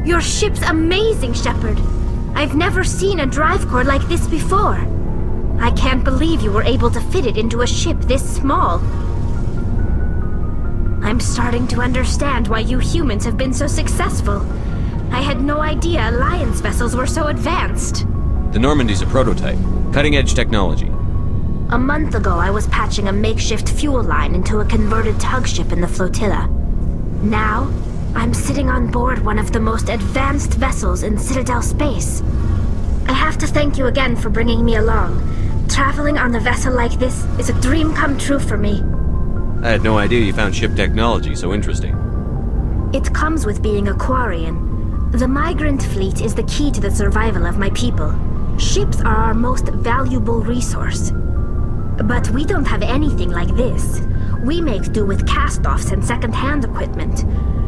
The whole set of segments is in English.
Your ship's amazing, Shepard. I've never seen a drive core like this before. I can't believe you were able to fit it into a ship this small. I'm starting to understand why you humans have been so successful. I had no idea Alliance vessels were so advanced. The Normandy's a prototype. Cutting-edge technology. A month ago, I was patching a makeshift fuel line into a converted tug ship in the flotilla. Now, I'm sitting on board one of the most advanced vessels in Citadel space. I have to thank you again for bringing me along. Traveling on a vessel like this is a dream come true for me. I had no idea you found ship technology so interesting. It comes with being a Quarian. The migrant fleet is the key to the survival of my people. Ships are our most valuable resource. But we don't have anything like this. We make do with cast-offs and second-hand equipment.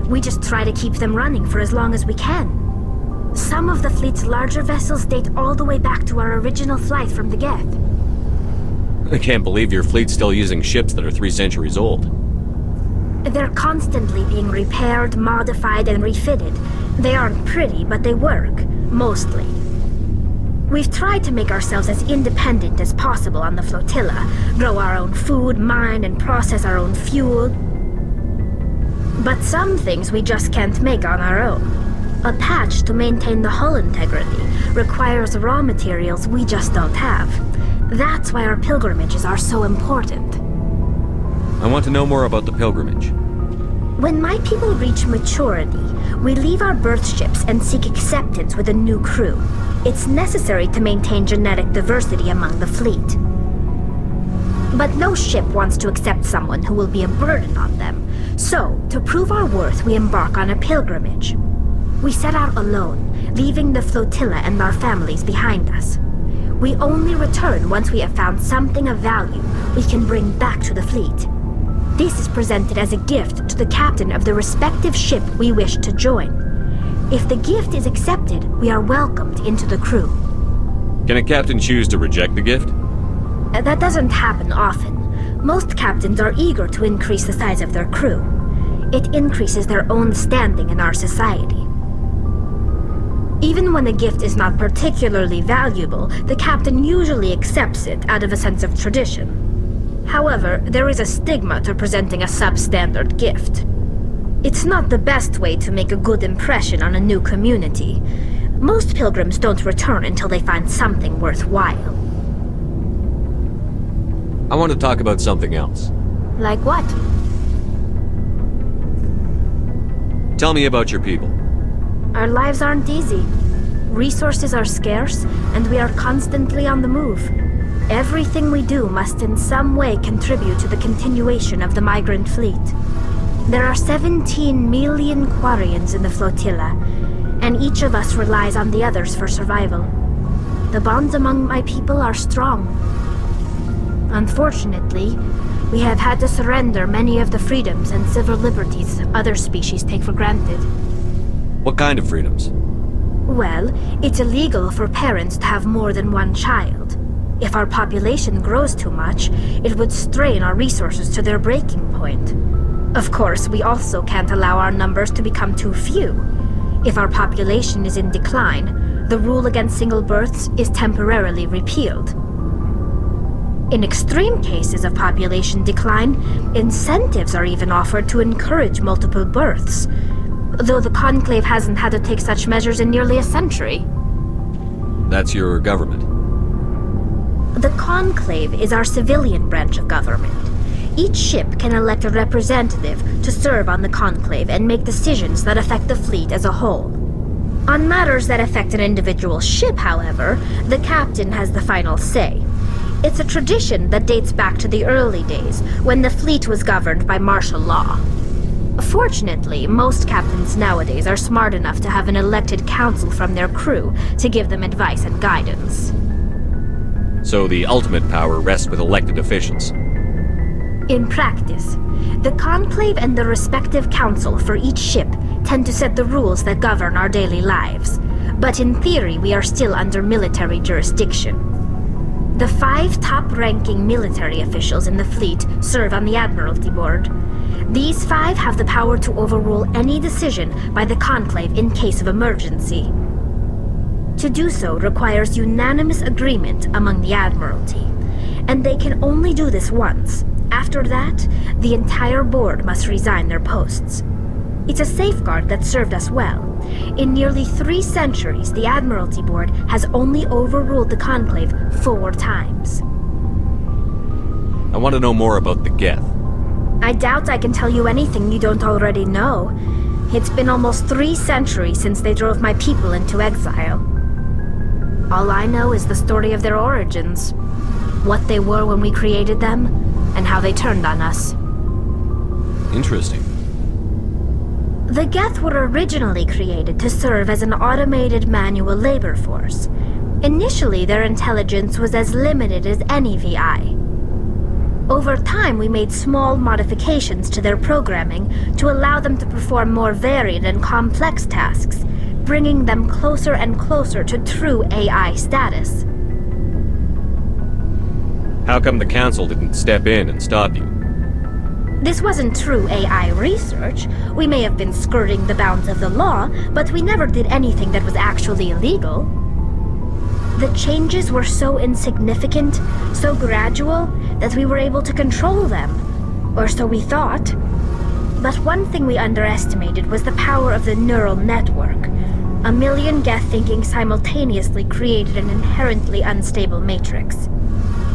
We just try to keep them running for as long as we can. Some of the fleet's larger vessels date all the way back to our original flight from the geth. I can't believe your fleet's still using ships that are 3 centuries old. They're constantly being repaired, modified, and refitted. They aren't pretty, but they work. Mostly. We've tried to make ourselves as independent as possible on the flotilla, grow our own food, mine, and process our own fuel. But some things we just can't make on our own. A patch to maintain the hull integrity requires raw materials we just don't have. That's why our pilgrimages are so important. I want to know more about the pilgrimage. When my people reach maturity, we leave our birth ships and seek acceptance with a new crew. It's necessary to maintain genetic diversity among the fleet. But no ship wants to accept someone who will be a burden on them. So, to prove our worth, we embark on a pilgrimage. We set out alone, leaving the flotilla and our families behind us. We only return once we have found something of value we can bring back to the fleet. This is presented as a gift to the captain of the respective ship we wish to join. If the gift is accepted, we are welcomed into the crew. Can a captain choose to reject the gift? That doesn't happen often. Most captains are eager to increase the size of their crew. It increases their own standing in our society. Even when a gift is not particularly valuable, the captain usually accepts it out of a sense of tradition. However, there is a stigma to presenting a substandard gift. It's not the best way to make a good impression on a new community. Most pilgrims don't return until they find something worthwhile. I want to talk about something else. Like what? Tell me about your people. Our lives aren't easy. Resources are scarce, and we are constantly on the move. Everything we do must in some way contribute to the continuation of the migrant fleet. There are 17 million Quarians in the flotilla, and each of us relies on the others for survival. The bonds among my people are strong. Unfortunately, we have had to surrender many of the freedoms and civil liberties other species take for granted. What kind of freedoms? Well, it's illegal for parents to have more than one child. If our population grows too much, it would strain our resources to their breaking point. Of course, we also can't allow our numbers to become too few. If our population is in decline, the rule against single births is temporarily repealed. In extreme cases of population decline, incentives are even offered to encourage multiple births, though the Conclave hasn't had to take such measures in nearly a century. That's your government? The Conclave is our civilian branch of government. Each ship can elect a representative to serve on the Conclave and make decisions that affect the fleet as a whole. On matters that affect an individual ship, however, the captain has the final say. It's a tradition that dates back to the early days, when the fleet was governed by martial law. Fortunately, most captains nowadays are smart enough to have an elected council from their crew to give them advice and guidance. So the ultimate power rests with elected officials. In practice, the Conclave and the respective council for each ship tend to set the rules that govern our daily lives. But in theory, we are still under military jurisdiction. The 5 top-ranking military officials in the fleet serve on the Admiralty Board. These 5 have the power to overrule any decision by the Conclave in case of emergency. To do so requires unanimous agreement among the Admiralty, and they can only do this once. After that, the entire board must resign their posts. It's a safeguard that served us well. In nearly 3 centuries, the Admiralty Board has only overruled the Conclave 4 times. I want to know more about the geth. I doubt I can tell you anything you don't already know. It's been almost 3 centuries since they drove my people into exile. All I know is the story of their origins. What they were when we created them, and how they turned on us. Interesting. The geth were originally created to serve as an automated manual labor force. Initially, their intelligence was as limited as any VI. Over time, we made small modifications to their programming to allow them to perform more varied and complex tasks, bringing them closer and closer to true AI status. How come the Council didn't step in and stop you? This wasn't true AI research. We may have been skirting the bounds of the law, but we never did anything that was actually illegal. The changes were so insignificant, so gradual, that we were able to control them. Or so we thought. But one thing we underestimated was the power of the neural network. A million geth thinking simultaneously created an inherently unstable matrix.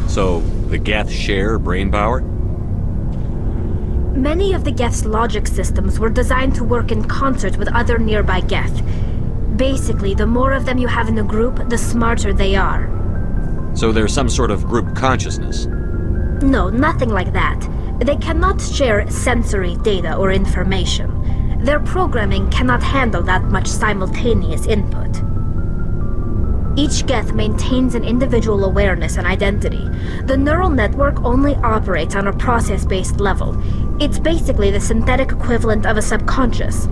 So, the geth share brain power? Many of the geth's logic systems were designed to work in concert with other nearby geth. Basically, the more of them you have in the group, the smarter they are. So there's some sort of group consciousness? No, nothing like that. They cannot share sensory data or information. Their programming cannot handle that much simultaneous input. Each geth maintains an individual awareness and identity. The neural network only operates on a process-based level. It's basically the synthetic equivalent of a subconscious.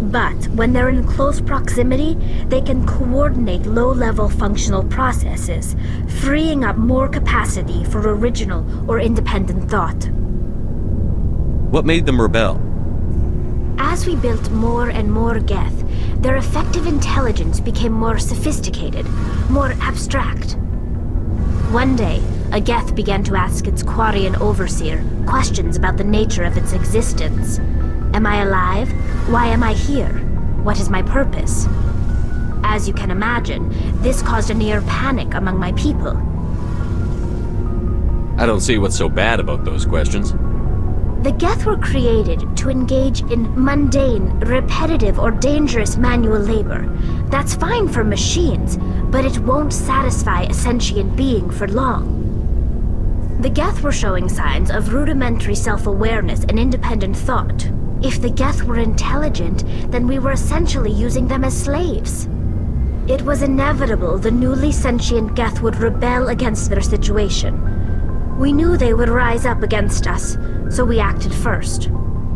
But when they're in close proximity, they can coordinate low-level functional processes, freeing up more capacity for original or independent thought. What made them rebel? As we built more and more geth, their effective intelligence became more sophisticated, more abstract. One day, a geth began to ask its Quarian overseer questions about the nature of its existence. Am I alive? Why am I here? What is my purpose? As you can imagine, this caused a near panic among my people. I don't see what's so bad about those questions. The geth were created to engage in mundane, repetitive, or dangerous manual labor. That's fine for machines, but it won't satisfy a sentient being for long. The geth were showing signs of rudimentary self-awareness and independent thought. If the geth were intelligent, then we were essentially using them as slaves. It was inevitable the newly sentient geth would rebel against their situation. We knew they would rise up against us, so we acted first.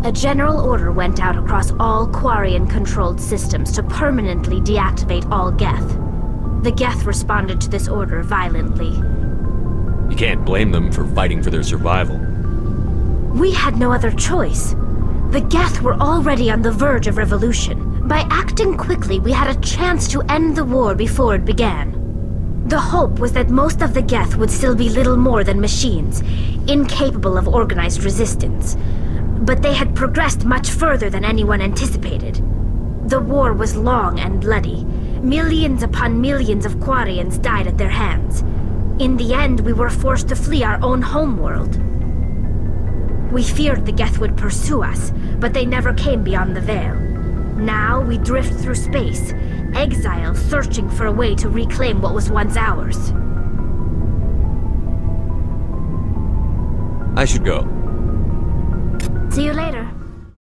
A general order went out across all Quarian-controlled systems to permanently deactivate all geth. The geth responded to this order violently. You can't blame them for fighting for their survival. We had no other choice. The geth were already on the verge of revolution. By acting quickly, we had a chance to end the war before it began. The hope was that most of the geth would still be little more than machines, incapable of organized resistance. But they had progressed much further than anyone anticipated. The war was long and bloody. Millions upon millions of Quarians died at their hands. In the end, we were forced to flee our own homeworld. We feared the geth would pursue us, but they never came beyond the veil. Now we drift through space, exile searching for a way to reclaim what was once ours. I should go. See you later.